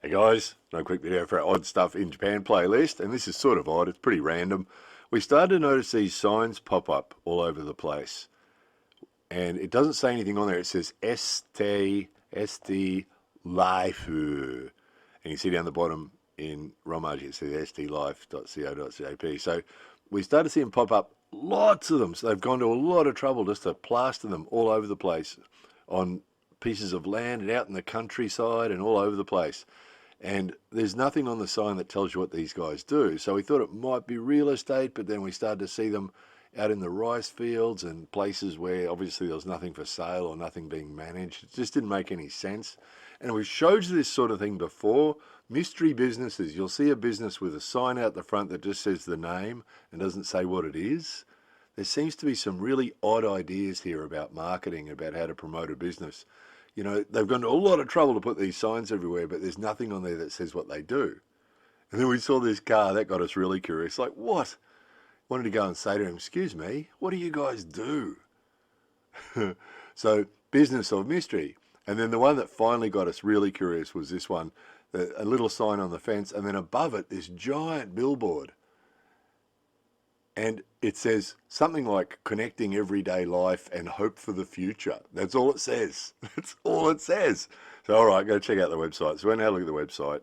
Hey guys, no quick video for our odd stuff in Japan playlist, and this is sort of odd, it's pretty random. We started to notice these signs pop up all over the place, and it doesn't say anything on there. It says ST Life, and you see down the bottom in Romaji it says stlife.co.jp. So we started to see them pop up, lots of them. So they've gone to a lot of trouble just to plaster them all over the place on pieces of land and out in the countryside and all over the place. And there's nothing on the sign that tells you what these guys do. So we thought it might be real estate, but then we started to see them out in the rice fields and places where obviously there was nothing for sale or nothing being managed. It just didn't make any sense. And we've showed you this sort of thing before. Mystery businesses. You'll see a business with a sign out the front that just says the name and doesn't say what it is. There seems to be some really odd ideas here about marketing, about how to promote a business. You know, they've gone to a lot of trouble to put these signs everywhere, but there's nothing on there that says what they do. And then we saw this car, that got us really curious. Like, what? Wanted to go and say to him, excuse me, what do you guys do? So, business of mystery. And then the one that finally got us really curious was this one, a little sign on the fence, and then above it, this giant billboard. And it says something like connecting everyday life and hope for the future. That's all it says. That's all it says. So, all right, go check out the website. So, we now look at the website.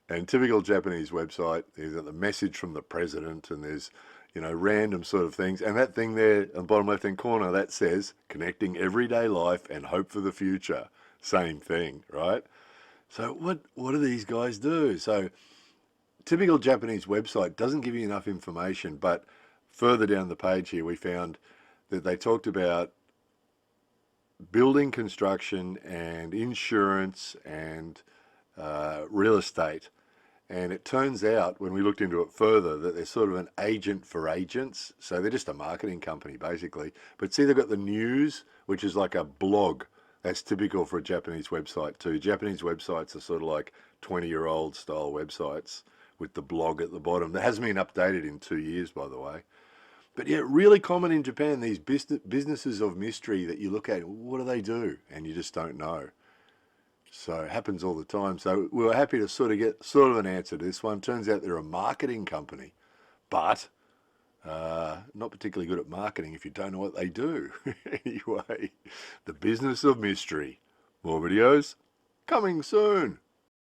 And typical Japanese website, there's the message from the president and there's, you know, random sort of things. And that thing there on the bottom left-hand corner, that says connecting everyday life and hope for the future. Same thing, right? So what do these guys do? So typical Japanese website doesn't give you enough information, but further down the page here, we found that they talked about building construction and insurance and real estate. And it turns out, when we looked into it further, that they're sort of an agent for agents. So they're just a marketing company, basically. But see, they've got the news, which is like a blog. That's typical for a Japanese website too. Japanese websites are sort of like 20-year-old style websites with the blog at the bottom. That hasn't been updated in 2 years, by the way. But yeah, really common in Japan, these businesses of mystery that you look at, what do they do? And you just don't know. So it happens all the time. So we were happy to sort of get sort of an answer to this one. Turns out they're a marketing company, but not particularly good at marketing if you don't know what they do. Anyway, the business of mystery. More videos coming soon.